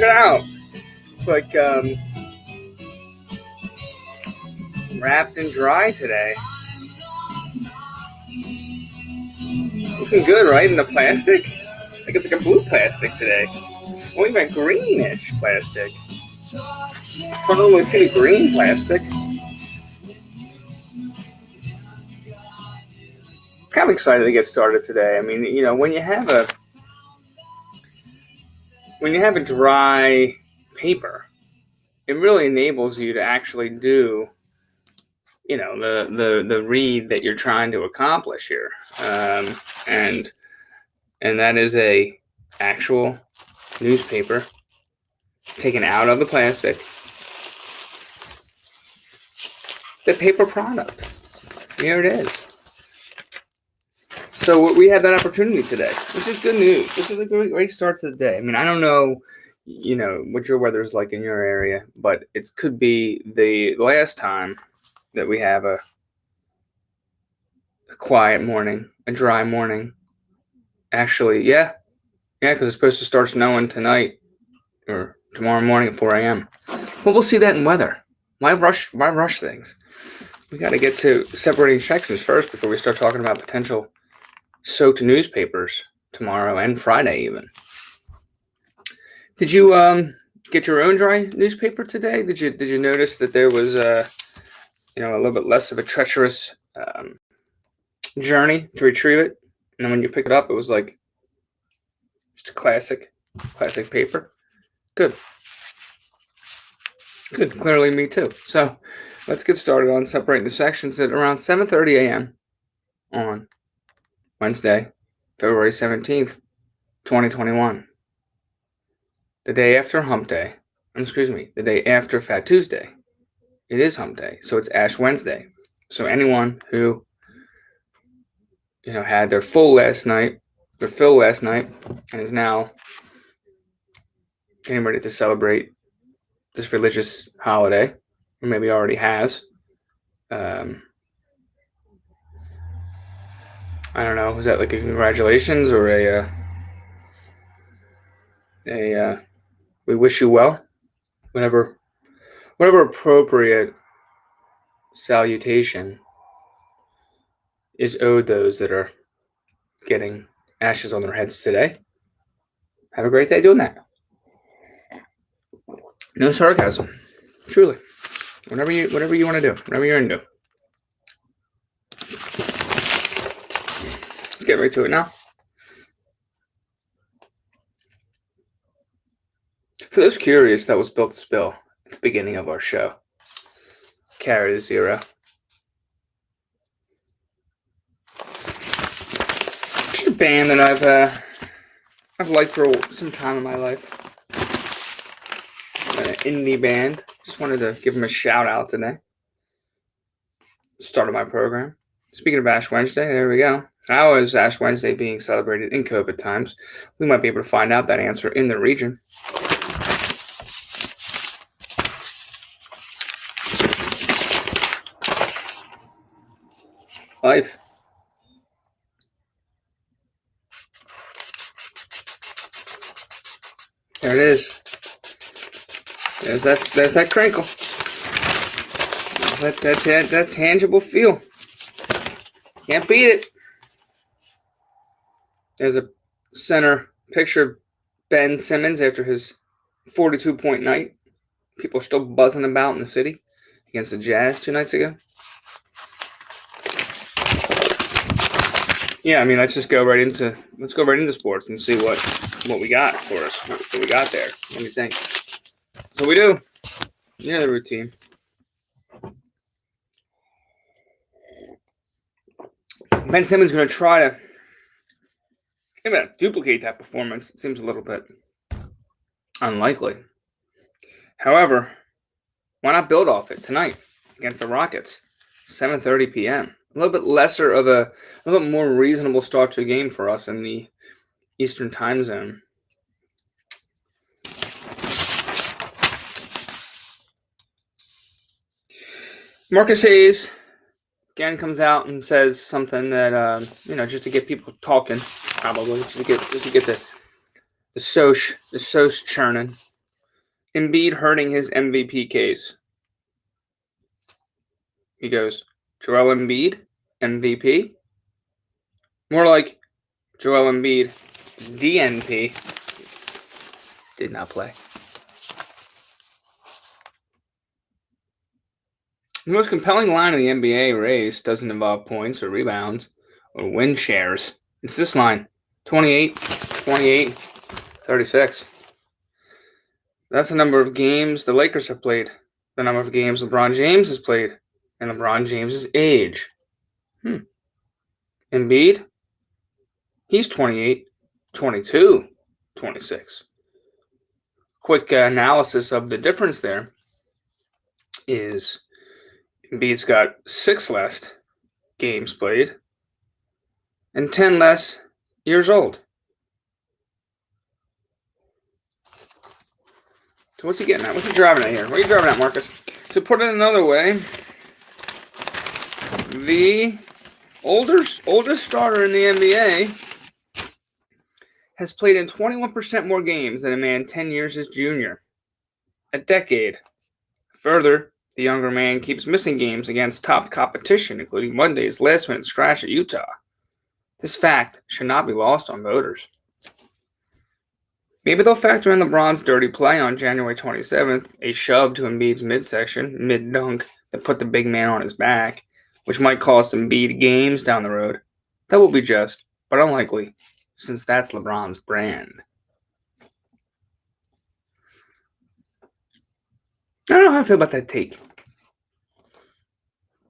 check it out. It's like wrapped and dry today. Looking good, right? In the plastic. I think it's like a blue plastic today. Or even greenish plastic. I don't normally see the green plastic. Kind of excited to get started today. I mean, you know, when you have a dry paper, it really enables you to actually do, you know, the read that you're trying to accomplish here, and that is a actual newspaper taken out of the plastic, the paper product. Here it is. So we had that opportunity today, which is good news. This is a great start to the day. I mean, I don't know, you know, what your weather is like in your area, but it could be the last time that we have a quiet morning, a dry morning. Actually, yeah, because it's supposed to start snowing tonight or tomorrow morning at 4 a.m. Well, we'll see that in weather. Why rush things? We got to get to separating sections first before we start talking about potential soaked newspapers tomorrow and Friday even. Did you get your own dry newspaper today? Did you notice that there was a little bit less of a treacherous journey to retrieve it, and then when you pick it up, it was like just a classic paper. Good. Clearly, me too. So let's get started on separating the sections at around 7:30 a.m. on Wednesday, February 17th, 2021. The day after Hump Day. The day after Fat Tuesday. It is Hump Day, so it's Ash Wednesday. So anyone who, you know, had their fill last night, and is now getting ready to celebrate this religious holiday, or maybe already has. I don't know. Was that like a congratulations or a we wish you well? Whatever appropriate salutation is owed those that are getting ashes on their heads today. Have a great day doing that. No sarcasm. Truly. Whatever you want to do. Whatever you're into. Let's get right to it now. For those curious, that was Built to Spill at the beginning of our show. Carry the Zero. Just a band that I've liked for some time in my life. An indie band. Just wanted to give them a shout out today. Start of my program. Speaking of Ash Wednesday, there we go. How is Ash Wednesday being celebrated in COVID times? We might be able to find out that answer in the region. Life. There it is. There's that crinkle. That tangible feel. Can't beat it. There's a center picture of Ben Simmons after his 42-point night. People are still buzzing about in the city against the Jazz 2 nights ago. Yeah, I mean, let's go right into sports and see what we got for us. What we got there. What do you think? So we do. Yeah, the routine. Ben Simmons is going to try to duplicate that performance. It seems a little bit unlikely. However, why not build off it tonight against the Rockets, 7:30 p.m. A little bit more reasonable start to a game for us in the Eastern time zone. Marcus Hayes again comes out and says something that just to get people talking, probably just to get the soch churning. Embiid hurting his MVP case. He goes, Joel Embiid, MVP? More like Joel Embiid, DNP. Did not play. The most compelling line of the NBA race doesn't involve points or rebounds or win shares. It's this line, 28, 28, 36. That's the number of games the Lakers have played, the number of games LeBron James has played, and LeBron James's age. Embiid, he's 28, 22, 26. Quick analysis of the difference there is Embiid's got 6 less games played and 10 less years old. So what's he getting at? What's he driving at here? What are you driving at, Marcus? To put it another way, the oldest starter in the NBA has played in 21% more games than a man 10 years his junior. A decade. Further, the younger man keeps missing games against top competition, including Monday's last-minute scratch at Utah. This fact should not be lost on voters. Maybe they'll factor in LeBron's dirty play on January 27th, a shove to Embiid's midsection, mid-dunk, that put the big man on his back, which might cost Embiid games down the road. That will be just, but unlikely, since that's LeBron's brand. I don't know how I feel about that take.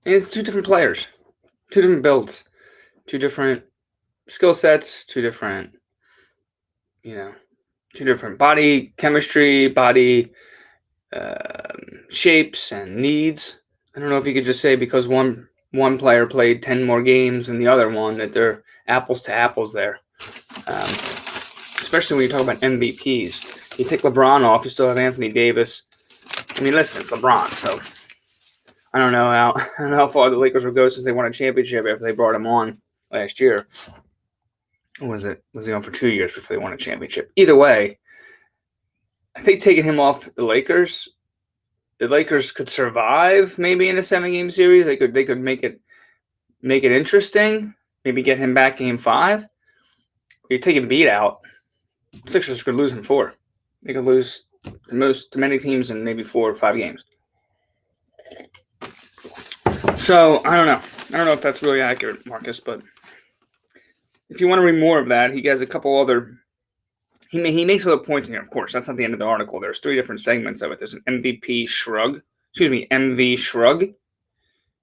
It's 2 different players, 2 different builds, 2 different skill sets, 2 different, 2 different body chemistry, body shapes and needs. I don't know if you could just say because one player played 10 more games than the other one that they're apples to apples there. Especially when you talk about MVPs. You take LeBron off, you still have Anthony Davis. I mean, listen, it's LeBron, so I don't know how far the Lakers will go since they won a championship after they brought him on last year. Or was he on for 2 years before they won a championship? Either way, I think taking him off the Lakers could survive maybe in a 7-game series. They could make it interesting. Maybe get him back game 5. You're taking Embiid out. Sixers could lose in 4. They could lose to many teams in maybe 4 or 5 games. So I don't know. I don't know if that's really accurate, Marcus, but if you want to read more of that, he has a couple other. He makes other points in here, of course. That's not the end of the article. There's 3 different segments of it. There's an MVP shrug. MV shrug.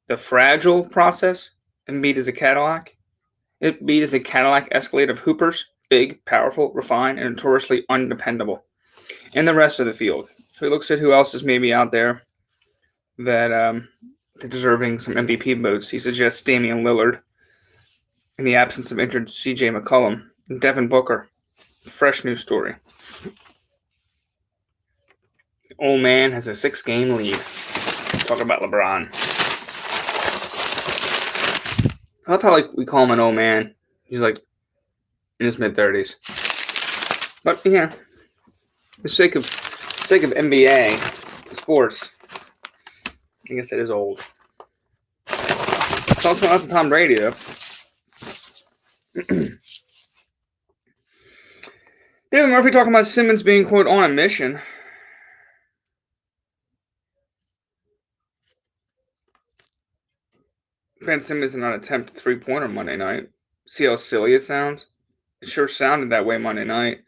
The fragile process. Embiid is a Cadillac. Embiid is a Cadillac Escalade of hoopers. Big, powerful, refined, and notoriously undependable. And the rest of the field. So he looks at who else is maybe out there that deserving some MVP votes. He suggests Damian Lillard in the absence of injured CJ McCollum and Devin Booker. Fresh news story. The old man has a 6-game lead. Talk about LeBron. I love how we call him an old man. He's in his mid-30s. But yeah, for the sake of NBA sports, I guess it is old. It's also not the Tom Brady though. David Murphy talking about Simmons being, quote, on a mission. Ben Simmons did not attempt a 3-pointer Monday night. See how silly it sounds? It sure sounded that way Monday night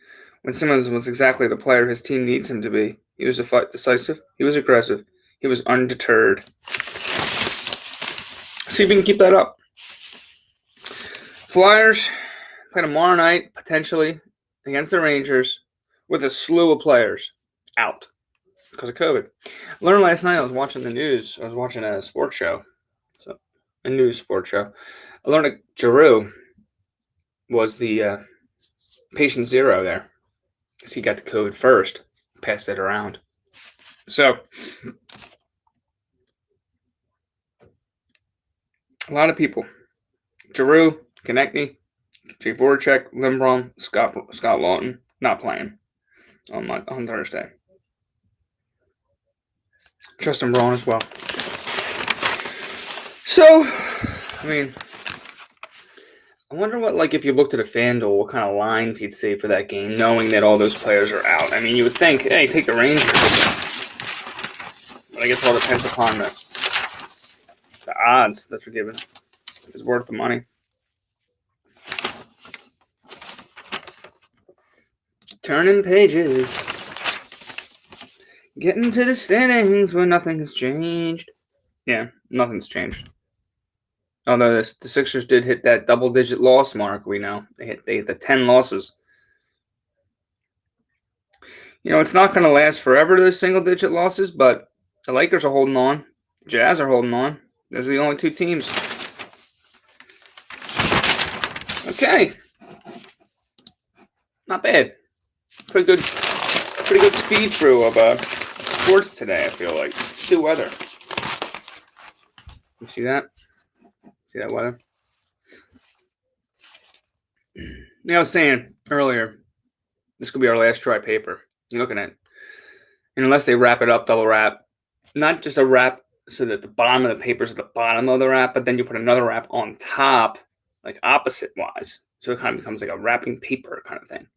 when Simmons was exactly the player his team needs him to be. He was decisive. He was aggressive. He was undeterred. See if we can keep that up. Flyers play tomorrow night, potentially, against the Rangers with a slew of players out because of COVID. I learned last night, I was watching the news. I was watching a sports show, a news sports show. I learned that THRU was the patient 0 there because he got the COVID first, passed it around. So, a lot of people. THRU, Konechny, Jake Voracek, Lindblom, Scott Lawton, not playing on Thursday. Justin Braun as well. So, I mean, I wonder what, like, if you looked at a FanDuel, what kind of lines he'd see for that game, knowing that all those players are out. I mean, you would think, hey, take the Rangers. But I guess it all depends upon the odds that you're given. If it's worth the money. Turning pages. Getting to the standings where nothing has changed. Yeah, nothing's changed. Although the Sixers did hit that double-digit loss mark, we know. They hit the 10 losses. You know, it's not going to last forever, those single-digit losses, but the Lakers are holding on. Jazz are holding on. Those are the only two teams. Okay. Not bad. Pretty good speed through of sports today, I feel like. See weather. You see that? See that weather? I was saying earlier, this could be our last dry paper. You're looking at, and unless they wrap it up, double wrap, not just a wrap so that the bottom of the paper is at the bottom of the wrap, but then you put another wrap on top, like opposite wise. So it kind of becomes like a wrapping paper kind of thing.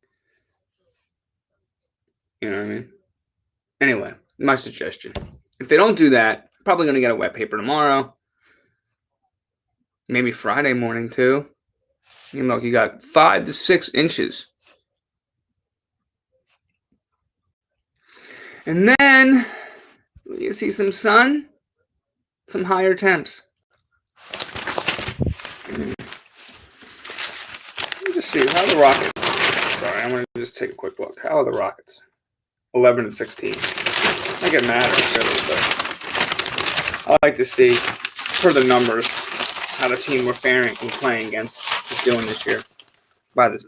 You know what I mean? Anyway, my suggestion. If they don't do that, probably going to get a wet paper tomorrow. Maybe Friday morning too. And look, you got 5 to 6 inches. And then you see some sun, some higher temps. Let me just see, how are the Rockets? Sorry, I'm going to just take a quick look. How are the Rockets? 11 and 16. I think it matters, really, but I like to see, per the numbers, how the team we're faring and playing against is doing this year by the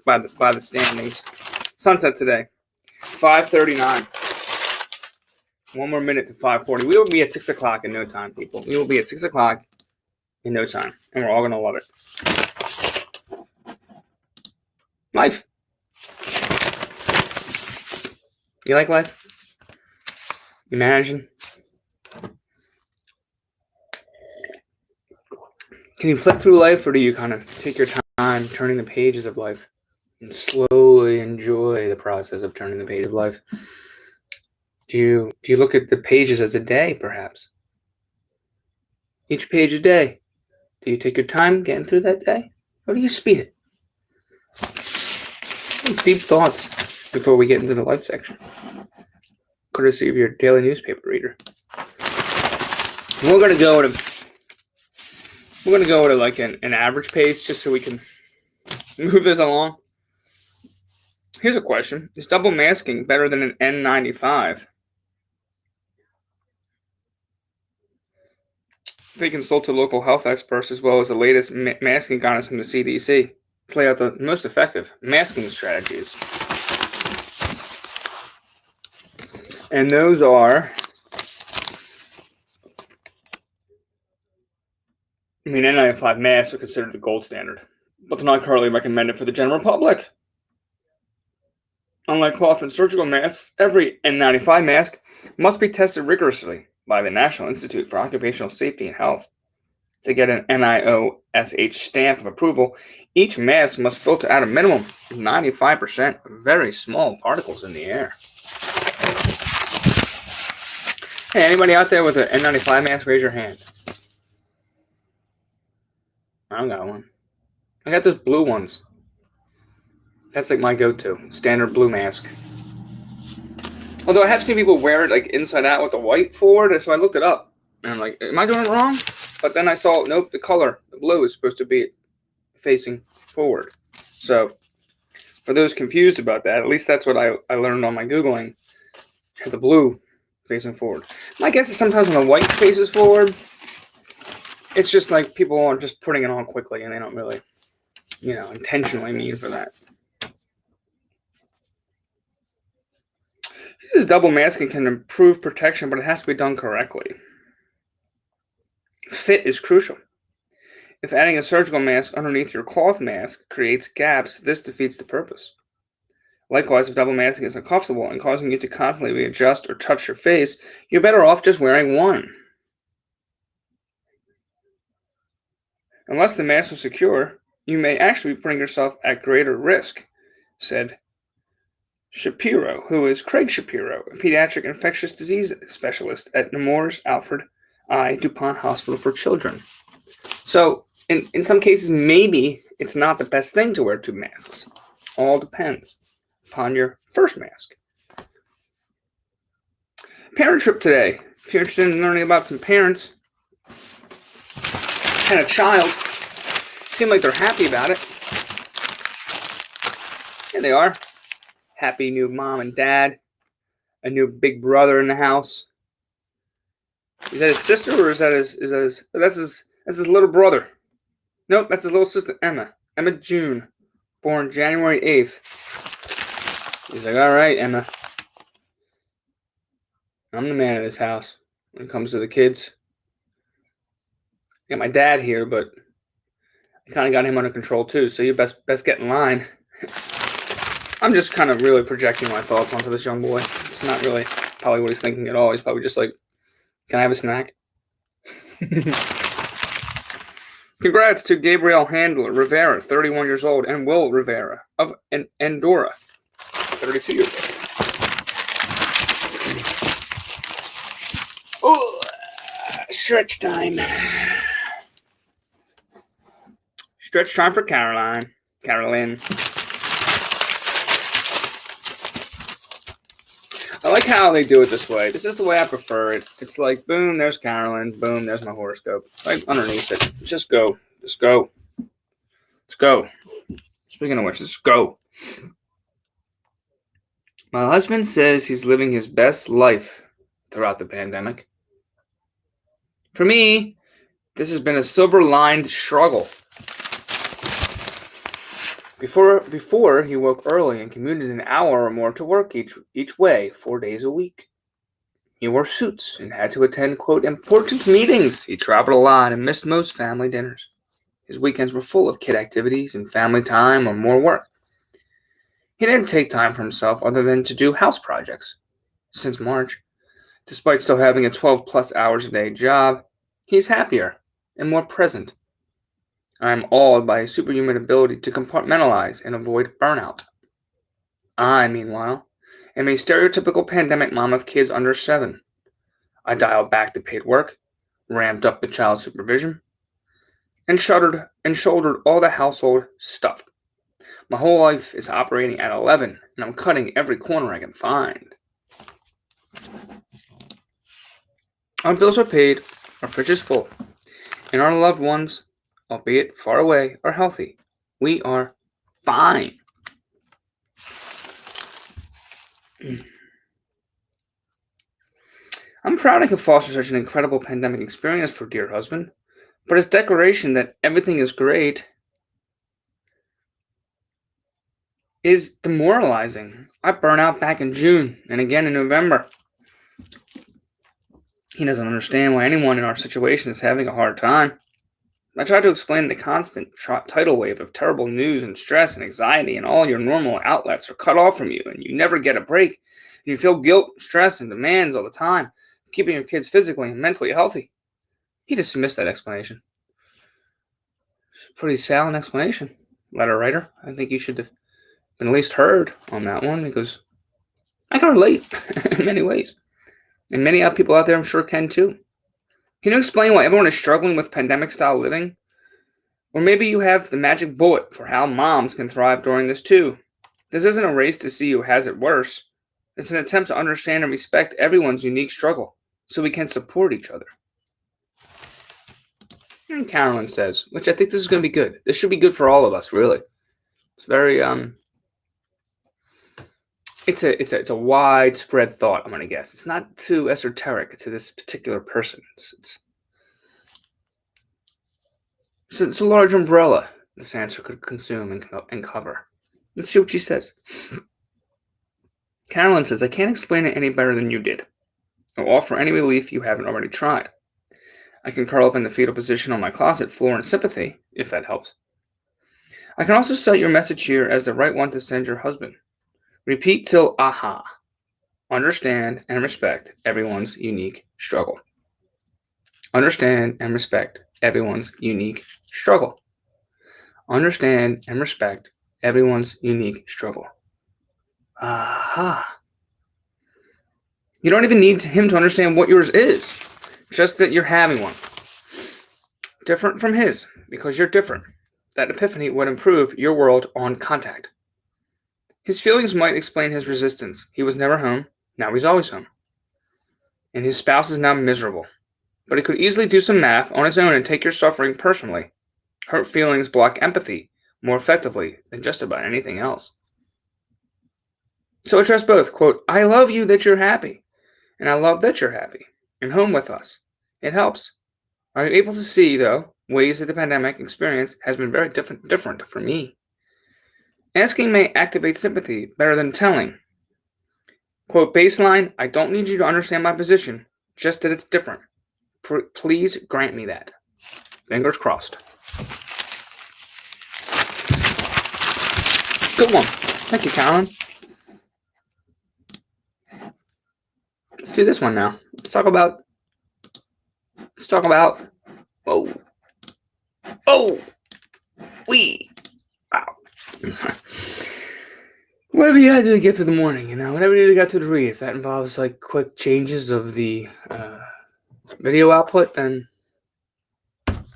standings. Sunset today, 5:39. One more minute to 5:40. We will be at 6 o'clock in no time, people. We will be at 6 o'clock in no time, and we're all going to love it. Life. You like life? Imagine. Can you flip through life, or do you kind of take your time turning the pages of life and slowly enjoy the process of turning the page of life? Do you look at the pages as a day, perhaps? Each page a day. Do you take your time getting through that day, or do you speed it? Deep thoughts before we get into the life section, courtesy of your daily newspaper reader. We're gonna go to like an average pace, just so we can move this along. Here's a question: is double masking better than an N95? They consulted local health experts as well as the latest masking guidance from the CDC to lay out the most effective masking strategies. And those are, N95 masks are considered the gold standard, but they're not currently recommended for the general public. Unlike cloth and surgical masks, every N95 mask must be tested rigorously by the National Institute for Occupational Safety and Health. To get an NIOSH stamp of approval, each mask must filter out a minimum of 95% very small particles in the air. Hey, anybody out there with an N95 mask, raise your hand. I don't got one. I got those blue ones. That's like my go-to, standard blue mask. Although I have seen people wear it like inside out with the white forward, so I looked it up. And I'm like, am I doing it wrong? But then I saw, nope, the color, the blue, is supposed to be facing forward. So for those confused about that, at least that's what I learned on my Googling. The blue facing forward. My guess is sometimes when the white faces forward, it's just like people are just putting it on quickly and they don't really, intentionally mean for that. This double masking can improve protection, but it has to be done correctly. Fit is crucial. If adding a surgical mask underneath your cloth mask creates gaps, this defeats the purpose. Likewise, if double masking is uncomfortable and causing you to constantly readjust or touch your face, you're better off just wearing one. Unless the mask is secure, you may actually bring yourself at greater risk, said Shapiro, who is Craig Shapiro, a pediatric infectious disease specialist at Nemours Alfred I. DuPont Hospital for Children. So, in some cases, maybe it's not the best thing to wear two masks. All depends upon your first mask. Parent trip today. If you're interested in learning about some parents and a child, seem like they're happy about it. Yeah, they are. Happy new mom and dad. A new big brother in the house. Is that his sister or is that that's his little brother? Nope, that's his little sister Emma. Emma June, born January 8th. He's like, all right, Emma. I'm the man of this house when it comes to the kids. I got my dad here, but I kind of got him under control too, so you best get in line. I'm just kind of really projecting my thoughts onto this young boy. It's not really probably what he's thinking at all. He's probably just like, can I have a snack? Congrats to Gabriel Handler Rivera, 31 years old, and Will Rivera of Andorra, 32 years old. Oh, stretch time. Stretch time for CAROLYN. I like how they do it this way. This is the way I prefer it. It's like, boom, there's CAROLYN. Boom, there's my horoscope. Right underneath it. Just go. Just go. Let's go. Speaking of which, let's go. My husband says he's living his best life throughout the pandemic. For me, this has been a silver-lined struggle. Before he woke early and commuted an hour or more to work each way, 4 days a week. He wore suits and had to attend, quote, important meetings. He traveled a lot and missed most family dinners. His weekends were full of kid activities and family time or more work. He didn't take time for himself other than to do house projects. Since March, despite still having a 12-plus hours a day job, he's happier and more present. I am awed by his superhuman ability to compartmentalize and avoid burnout. I, meanwhile, am a stereotypical pandemic mom of kids under 7. I dialed back the paid work, ramped up the child supervision, and shouldered all the household stuff. My whole life is operating at 11, and I'm cutting every corner I can find. Our bills are paid, our fridge is full, and our loved ones, albeit far away, are healthy. We are fine. I'm proud I could foster such an incredible pandemic experience for dear husband, but his declaration that everything is great is demoralizing. I burned out back in June and again in November. He doesn't understand why anyone in our situation is having a hard time. I tried to explain the constant tidal wave of terrible news and stress and anxiety, and all your normal outlets are cut off from you, and you never get a break. And you feel guilt, stress, and demands all the time, keeping your kids physically and mentally healthy. He dismissed that explanation. It's a pretty sound explanation, letter writer. I think you should have been at least heard on that one, because I can relate in many ways. And many people out there, I'm sure, can too. Can you explain why everyone is struggling with pandemic-style living? Or maybe you have the magic bullet for how moms can thrive during this too. This isn't a race to see who has it worse. It's an attempt to understand and respect everyone's unique struggle so we can support each other. And CAROLYN says, which I think this is going to be good. This should be good for all of us, really. It's very, it's a widespread thought, I'm going to guess. It's not too esoteric to this particular person. It's a large umbrella this answer could consume and cover. Let's see what she says. CAROLYN says, I can't explain it any better than you did, or offer any relief you haven't already tried. I can curl up in the fetal position on my closet floor in sympathy, if that helps. I can also cite your message here as the right one to send your husband. Repeat till aha. Understand and respect everyone's unique struggle. Understand and respect everyone's unique struggle. Understand and respect everyone's unique struggle. Aha. You don't even need him to understand what yours is, just that you're having one. Different from his, because you're different. That epiphany would improve your world on contact. His feelings might explain his resistance. He was never home, now he's always home. And his spouse is now miserable. But he could easily do some math on his own and take your suffering personally. Hurt feelings block empathy more effectively than just about anything else. So address both. Quote, I love you that you're happy. And I love that you're happy and home with us. It helps. Are you able to see, though, ways that the pandemic experience has been very different for me? Asking may activate sympathy better than telling. Quote, baseline, I don't need you to understand my position, just that it's different. Please grant me that. Fingers crossed. Good one. Thank you, Carolyn. Let's do this one now. Let's talk about. Whoa. Oh. Wow. I'm sorry. Whatever you gotta do to get through the morning, whatever you got to read. If that involves like quick changes of the video output, then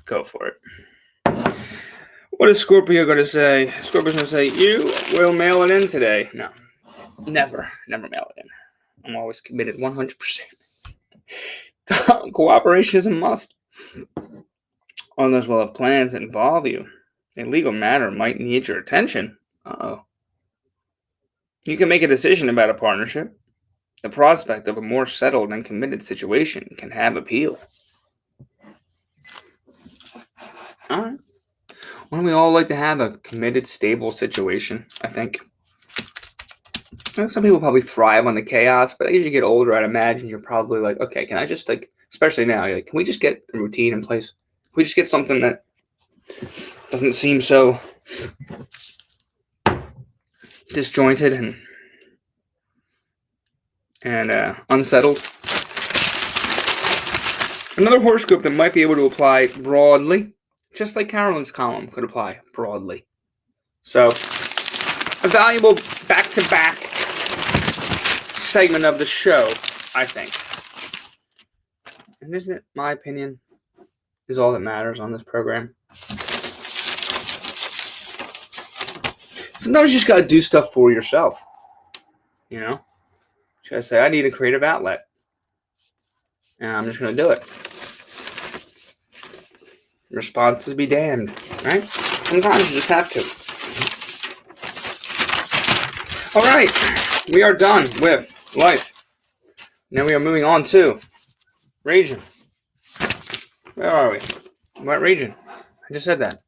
go for it. What is Scorpio going to say? Scorpio's going to say, you will mail it in today. No, never mail it in. I'm always committed 100%. Cooperation is a must. Others will have plans that involve you. A legal matter might need your attention. Uh-oh. You can make a decision about a partnership. The prospect of a more settled and committed situation can have appeal. All right. Wouldn't we all like to have a committed, stable situation, I think? Some people probably thrive on the chaos, but as you get older, I'd imagine you're probably like, okay, can I just especially now, you're like, can we just get a routine in place? Can we just get something that doesn't seem so disjointed and unsettled? Another horoscope that might be able to apply broadly, just like Carolyn's column could apply broadly. So, a valuable back-to-back segment of the show, I think. And isn't it, my opinion, is all that matters on this program? Sometimes you just gotta do stuff for yourself. You gotta say, I need a creative outlet. And I'm just gonna do it. Responses be damned, right? Sometimes you just have to. All right, we are done with life. Now we are moving on to region. Where are we? What region? I just said that.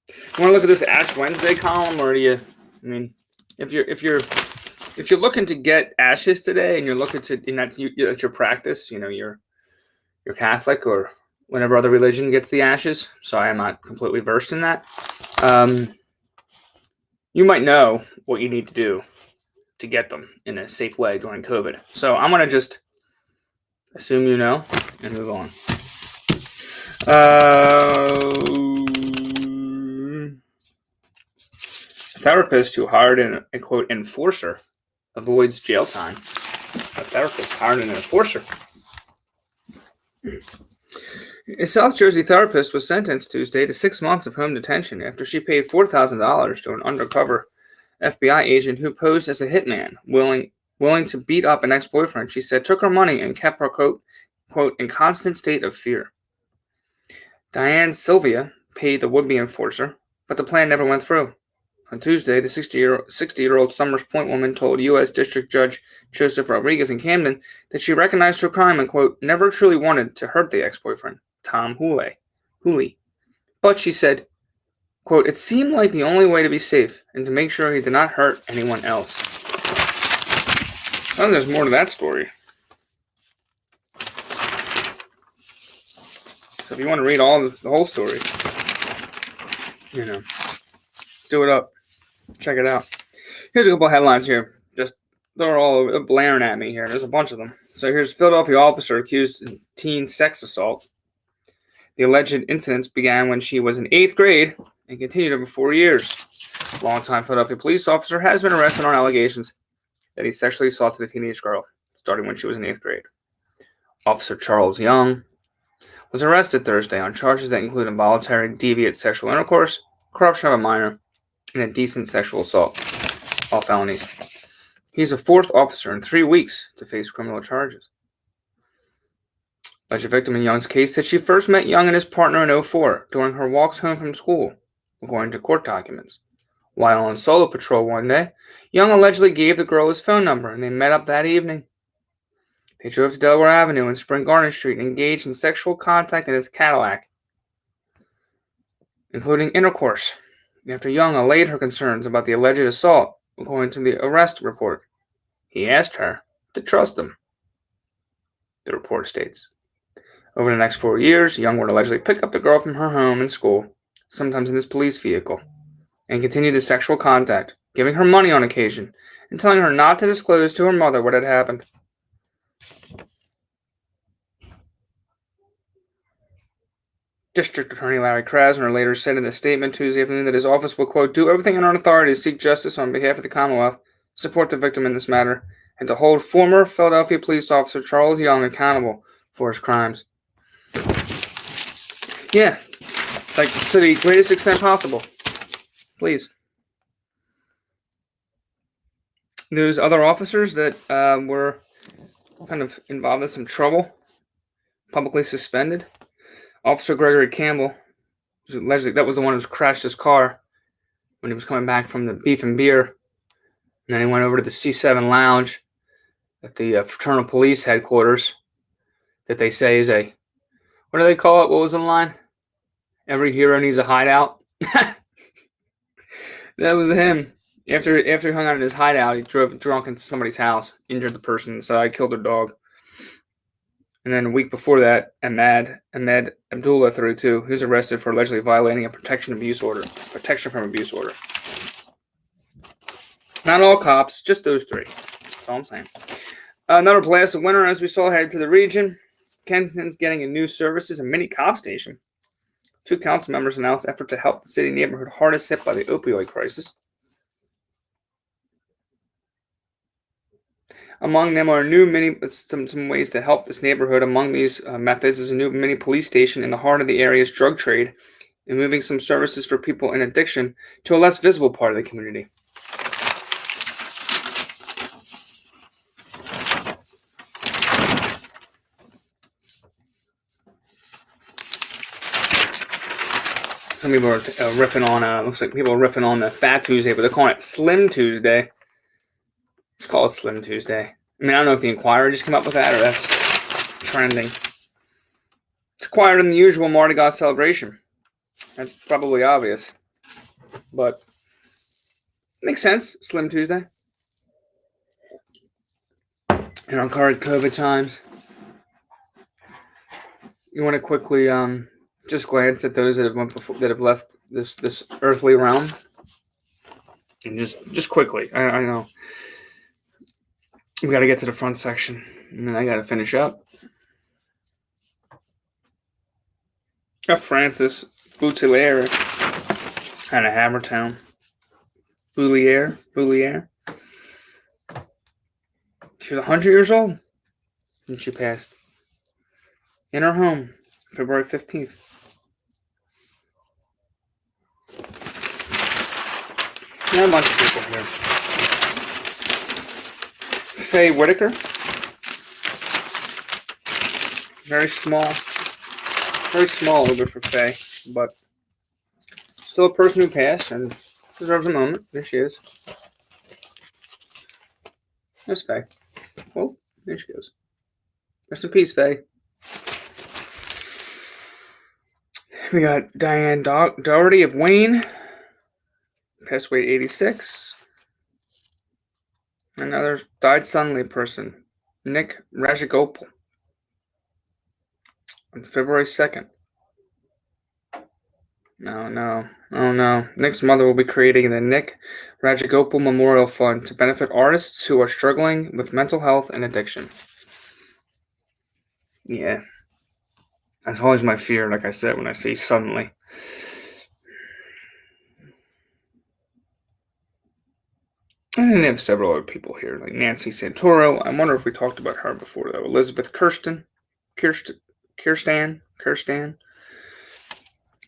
You want to look at this Ash Wednesday column, or do you? I mean, if you're looking to get ashes today, and you're looking to that's your practice, you're Catholic or whatever other religion gets the ashes. So I am not completely versed in that. You might know what you need to do to get them in a safe way during COVID. So I'm going to just assume you know and move on. Therapist who hired a quote enforcer avoids jail time. A therapist hired an enforcer. A South Jersey therapist was sentenced Tuesday to 6 months of home detention after she paid $4,000 to an undercover FBI agent who posed as a hitman, willing to beat up an ex-boyfriend. She said took her money and kept her quote in constant state of fear. Diane Sylvia paid the would-be enforcer, but the plan never went through. On Tuesday, the 60-year-old Summers Point woman told U.S. District Judge Joseph Rodriguez in Camden that she recognized her crime and, quote, never truly wanted to hurt the ex-boyfriend, Tom Hooley. But she said, quote, it seemed like the only way to be safe and to make sure he did not hurt anyone else. I think there's more to that story. So if you want to read the whole story, do it up. Check it out. Here's a couple headlines here. They're all blaring at me here. There's a bunch of them. So here's Philadelphia officer accused of teen sex assault. The alleged incidents began when she was in 8th grade and continued over 4 years. A longtime Philadelphia police officer has been arrested on allegations that he sexually assaulted a teenage girl, starting when she was in 8th grade. Officer Charles Young was arrested Thursday on charges that include involuntary deviant sexual intercourse, corruption of a minor, and indecent sexual assault, all felonies. He's the 4th officer in 3 weeks to face criminal charges. Alleged victim in Young's case said she first met Young and his partner in 2004 during her walks home from school, according to court documents. While on solo patrol one day, Young allegedly gave the girl his phone number and they met up that evening. They drove to Delaware Avenue and Spring Garden Street and engaged in sexual contact in his Cadillac, including intercourse, after Young allayed her concerns about the alleged assault, according to the arrest report. He asked her to trust him, the report states. Over the next 4 years, Young would allegedly pick up the girl from her home and school, sometimes in his police vehicle, and continue the sexual contact, giving her money on occasion, and telling her not to disclose to her mother what had happened. District Attorney Larry Krasner later said in a statement Tuesday afternoon that his office will, quote, do everything in our authority to seek justice on behalf of the Commonwealth, support the victim in this matter, and to hold former Philadelphia police officer Charles Young accountable for his crimes. Yeah, like to the greatest extent possible. Please. There's other officers that were kind of involved in some trouble, publicly suspended. Officer Gregory Campbell, allegedly that was the one who crashed his car when he was coming back from the Beef and Beer. And then he went over to the C7 Lounge at the fraternal police headquarters that they say is a, what do they call it? What was the line? Every hero needs a hideout. That was him. After he hung out in his hideout, he drove drunk into somebody's house, injured the person inside, killed their dog. And then a week before that, Ahmed Abdullah THRU too. He was arrested for allegedly violating a protection from abuse order. Not all cops, just those 3. That's all I'm saying. Another blast of winter as we saw headed to the region. Kensington's getting a new services, a mini cop station. 2 council members announced effort to help the city neighborhood hardest hit by the opioid crisis. Among them are some ways to help this neighborhood. Among these methods is a new mini police station in the heart of the area's drug trade and moving some services for people in addiction to a less visible part of the community. Some people are riffing on, looks like people are riffing on the Fat Tuesday, but they're calling it Slim Tuesday. It's called Slim Tuesday. I mean, I don't know if the Inquirer just came up with that or that's trending. It's quieter than the usual Mardi Gras celebration. That's probably obvious. But makes sense, Slim Tuesday. In our current COVID times. You want to quickly just glance at those that have left this earthly realm, and just quickly. I know we got to get to the front section, and then I got to finish up. Frances Boutelier out of Havertown. Boulier. She was 100 years old when she passed in her home, February 15th. There are a bunch of people here. Faye Whitaker. Very small over for Faye, but still a person who passed and deserves a moment. There she is. There's Faye. Oh, there she goes. Rest in peace, Faye. We got Diane Doherty of Wayne. Passed away at 86. Another died suddenly person, Nick Rajagopal, on February 2nd. No, no. Oh, no. Nick's mother will be creating the Nick Rajagopal Memorial Fund to benefit artists who are struggling with mental health and addiction. Yeah. That's always my fear, like I said, when I say suddenly. And then they have several other people here, like Nancy Santoro. I wonder if we talked about her before, though. Elizabeth Kirsten,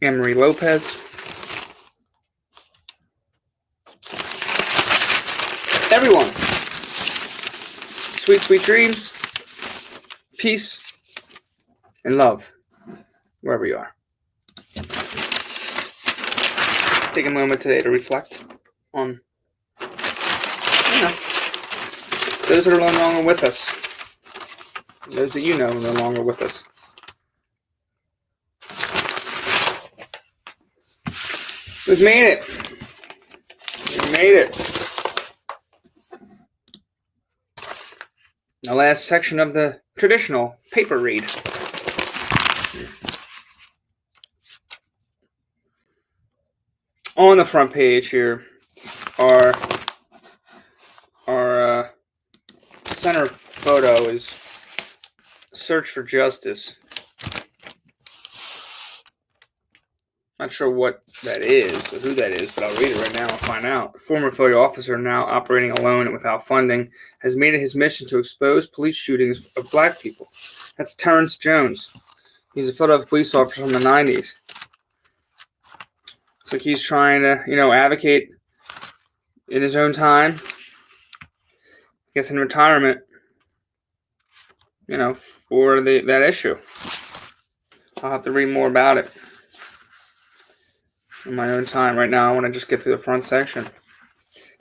Anne-Marie Lopez. Everyone. Sweet, sweet dreams, peace, and love, wherever you are. Take a moment today to reflect on those that are no longer with us. Those that you know are no longer with us. We've made it. We made it. The last section of the traditional paper read. On the front page here our center photo is Search for Justice. Not sure what that is or who that is, but I'll read it right now and find out. A former Philly officer, now operating alone and without funding, has made it his mission to expose police shootings of black people. That's Terrence Jones. He's a Philadelphia police officer from the 90s. So he's trying to, advocate in his own time. Gets in retirement, for that issue. I'll have to read more about it in my own time. Right now, I want to just get through the front section.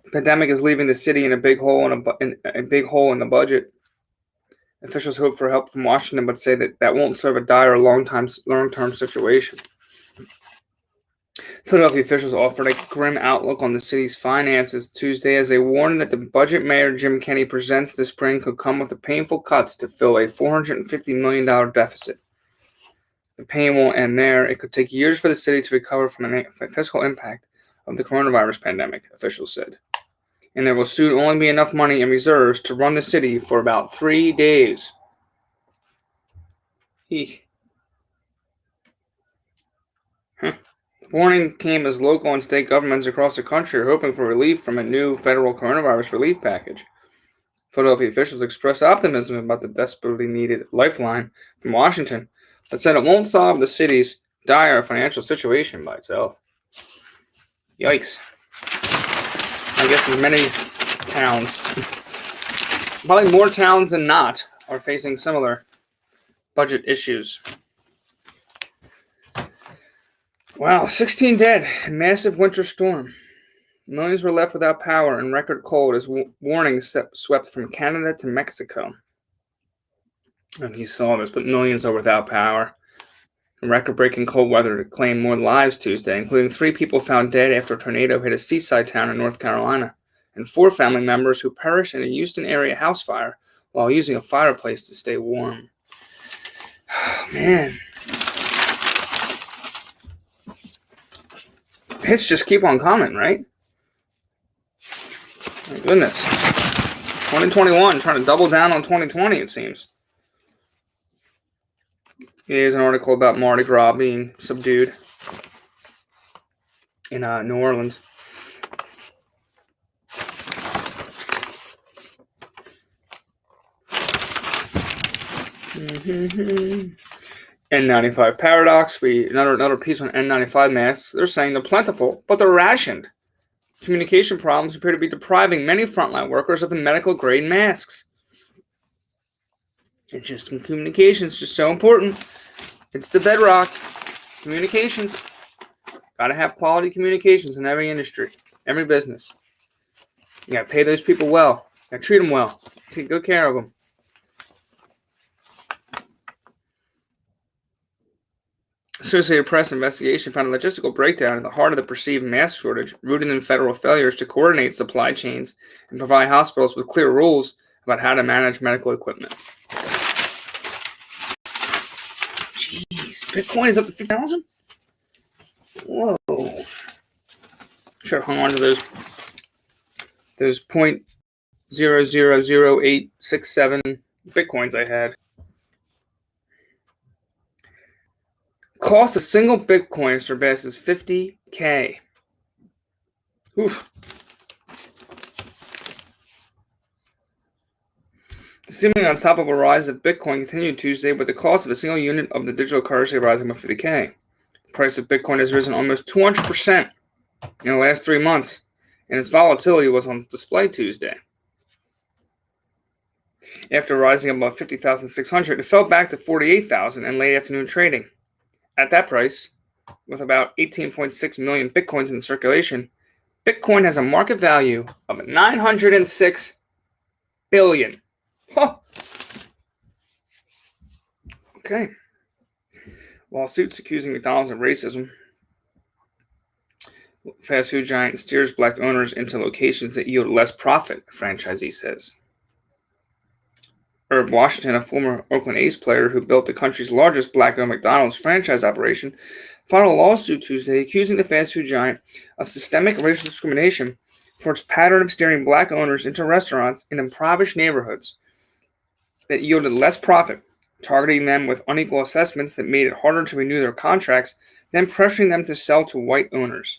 The pandemic is leaving the city in a big hole in the budget. Officials hope for help from Washington, but say that won't serve a dire long-term situation. Philadelphia officials offered a grim outlook on the city's finances Tuesday as they warned that the budget Mayor Jim Kenney presents this spring could come with the painful cuts to fill a $450 million deficit. The pain won't end there. It could take years for the city to recover from the fiscal impact of the coronavirus pandemic, officials said. And there will soon only be enough money in reserves to run the city for about 3 days. The warning came as local and state governments across the country are hoping for relief from a new federal coronavirus relief package. Philadelphia officials expressed optimism about the desperately needed lifeline from Washington, but said it won't solve the city's dire financial situation by itself. Yikes. I guess as many towns, probably more towns than not, are facing similar budget issues. Wow, 16 dead in massive winter storm. Millions were left without power in record cold as warnings swept from Canada to Mexico. And you saw this, but millions are without power. Record-breaking cold weather claimed more lives Tuesday, including 3 people found dead after a tornado hit a seaside town in North Carolina, and 4 family members who perished in a Houston area house fire while using a fireplace to stay warm. Oh, man. Hits just keep on coming, right? My goodness. 2021, trying to double down on 2020, it seems. Here's an article about Mardi Gras being subdued in New Orleans. N95 paradox. Another piece on N95 masks. They're saying they're plentiful, but they're rationed. Communication problems appear to be depriving many frontline workers of the medical-grade masks. It's just communications, just so important. It's the bedrock. Communications. Got to have quality communications in every industry, every business. You got to pay those people well. You got to treat them well. Take good care of them. Associated Press investigation found a logistical breakdown at the heart of the perceived mask shortage, rooted in federal failures to coordinate supply chains and provide hospitals with clear rules about how to manage medical equipment. Jeez, Bitcoin is up to 50,000? Whoa. Should have hung on to those 0.000867 Bitcoins I had. Cost a single Bitcoin surpasses 50K. Oof. The seemingly unstoppable rise of Bitcoin continued Tuesday, with the cost of a single unit of the digital currency rising by 50K. The price of Bitcoin has risen almost 200% in the last 3 months, and its volatility was on display Tuesday. After rising above 50,600, it fell back to 48,000 in late afternoon trading. At that price, with about 18.6 million Bitcoins in circulation, Bitcoin has a market value of $906 billion. Huh. Okay. Lawsuits accusing McDonald's of racism. Fast food giant steers black owners into locations that yield less profit, franchisee says. Herb Washington, a former Oakland A's player who built the country's largest black-owned McDonald's franchise operation, filed a lawsuit Tuesday accusing the fast food giant of systemic racial discrimination for its pattern of steering black owners into restaurants in impoverished neighborhoods that yielded less profit, targeting them with unequal assessments that made it harder to renew their contracts, then pressuring them to sell to white owners.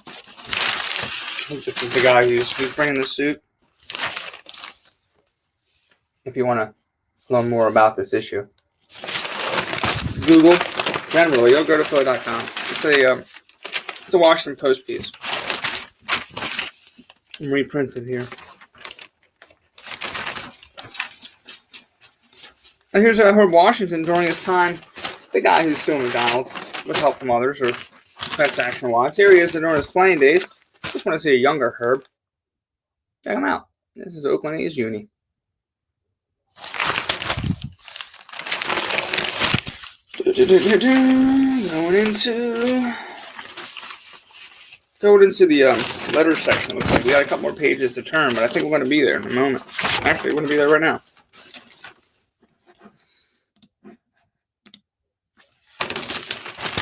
I think this is the guy who's bringing the suit. If you want to learn more about this issue, Google, generally, you'll go to Philly.com. It's a Washington Post piece. I'm reprinted here. And here's Herb Washington during his time. It's the guy who's suing McDonald's with help from others or class action wise. Here he is during his playing days. Just want to see a younger Herb. Check him out. This is Oakland A's uni. Going into the letters section. Looks like we got a couple more pages to turn, but I think we're going to be there in a moment. Actually, we're going to be there right now.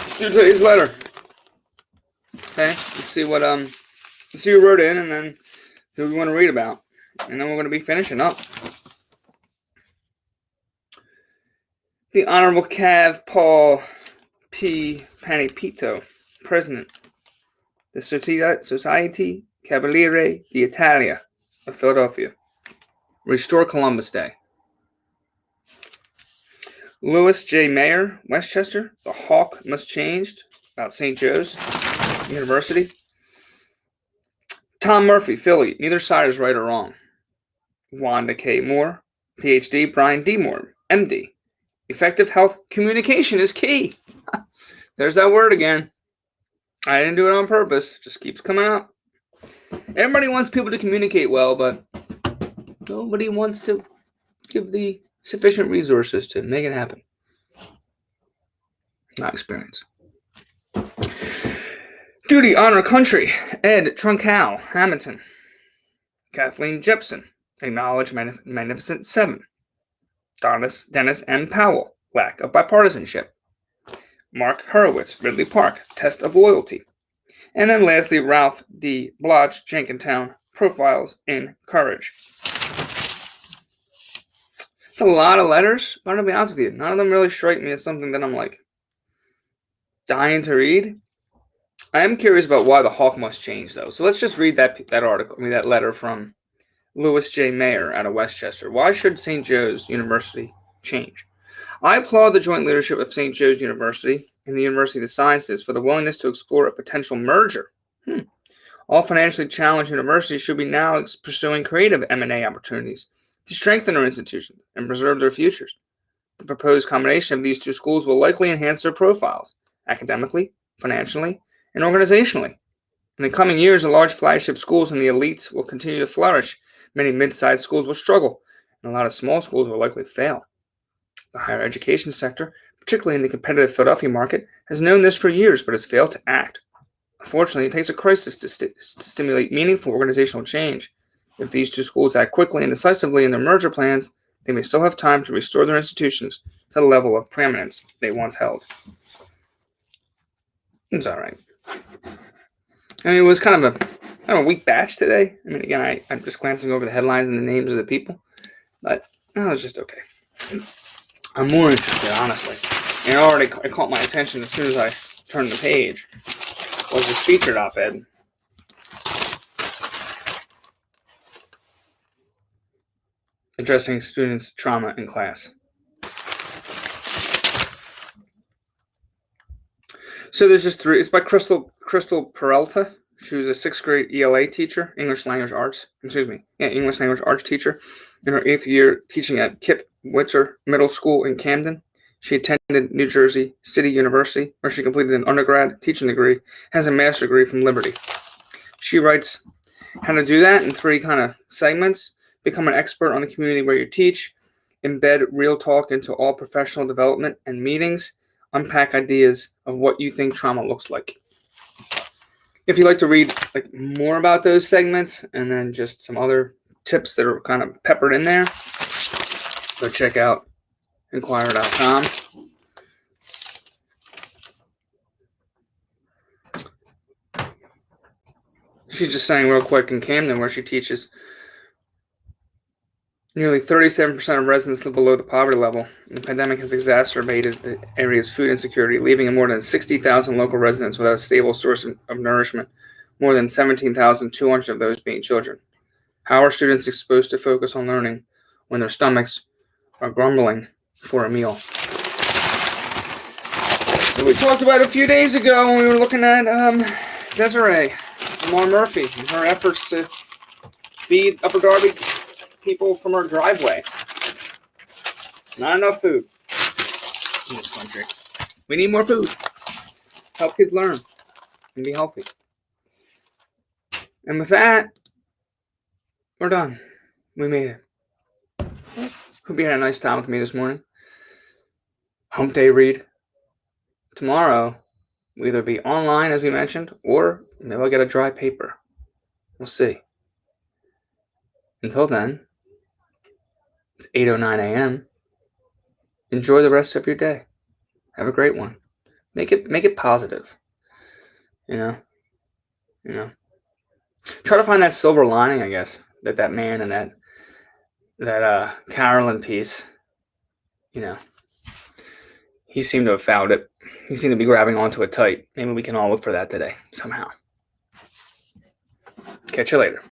Let's do today's letter. Okay, let's see who wrote in, and then who we want to read about, and then we're going to be finishing up. The Honorable Cav Paul P. Panipito, President, the Society Cavaliere d'Italia of Philadelphia. Restore Columbus Day. Louis J. Mayer, Westchester, The Hawk Must Changed, about St. Joe's University. Tom Murphy, Philly, Neither Side is Right or Wrong. Wanda K. Moore, Ph.D. Brian D. Moore, M.D. Effective health communication is key. There's that word again. I didn't do it on purpose. It just keeps coming up. Everybody wants people to communicate well, but nobody wants to give the sufficient resources to make it happen. Not experience. Duty, Honor, Country. Ed Truncal, Hamilton. Kathleen Jepson, Acknowledge Magnificent Seven. Dennis M. Powell, Lack of Bipartisanship. Mark Hurwitz, Ridley Park, Test of Loyalty. And then lastly, Ralph D. Bloch, Jenkintown, Profiles in Courage. It's a lot of letters, but I'm going to be honest with you, none of them really strike me as something that I'm like dying to read. I am curious about why the Hawk must change, though. So let's just read that that letter from Louis J. Mayer out of Westchester. Why should St. Joe's University change? I applaud the joint leadership of St. Joe's University and the University of the Sciences for the willingness to explore a potential merger. All financially challenged universities should be now pursuing creative M&A opportunities to strengthen their institutions and preserve their futures. The proposed combination of these two schools will likely enhance their profiles, academically, financially, and organizationally. In the coming years, the large flagship schools and the elites will continue to flourish. Many mid-sized schools will struggle, and a lot of small schools will likely fail. The higher education sector, particularly in the competitive Philadelphia market, has known this for years but has failed to act. Unfortunately, it takes a crisis to stimulate meaningful organizational change. If these two schools act quickly and decisively in their merger plans, they may still have time to restore their institutions to the level of preeminence they once held. It's all right. I mean, it was kind of a weak batch today. I mean, again, I'm just glancing over the headlines and the names of the people, but no, it's just okay. I'm more interested, honestly. And it caught my attention as soon as I turned the page. Was this featured op-ed? Addressing students' trauma in class. So there's just three. It's by Crystal Peralta. She was a 6th grade ELA teacher, English language arts teacher. In her 8th year teaching at Kip Witzer Middle School in Camden. She attended New Jersey City University, where she completed an undergrad teaching degree, has a master's degree from Liberty. She writes how to do that in 3 kind of segments. Become an expert on the community where you teach. Embed real talk into all professional development and meetings. Unpack ideas of what you think trauma looks like. If you'd like to read more about those segments and then just some other tips that are kind of peppered in there, go check out Inquirer.com. She's just saying real quick, in Camden, where she teaches, nearly 37% of residents live below the poverty level. The pandemic has exacerbated the area's food insecurity, leaving more than 60,000 local residents without a stable source of nourishment, more than 17,200 of those being children. How are students exposed to focus on learning when their stomachs are grumbling for a meal? So we talked about a few days ago when we were looking at Desiree Lamar Murphy and her efforts to feed Upper Darby people from our driveway. Not enough food in this country. We need more food. Help kids learn and be healthy. And with that, we're done. We made it. Hope you had a nice time with me this morning. Hump day read. Tomorrow, we'll either be online, as we mentioned, or maybe I'll get a dry paper. We'll see. Until then, it's 8:09 a.m. Enjoy the rest of your day. Have a great one. Make it positive. You know. Try to find that silver lining, I guess, that man and that CAROLYN piece. He seemed to have found it. He seemed to be grabbing onto it tight. Maybe we can all look for that today somehow. Catch you later.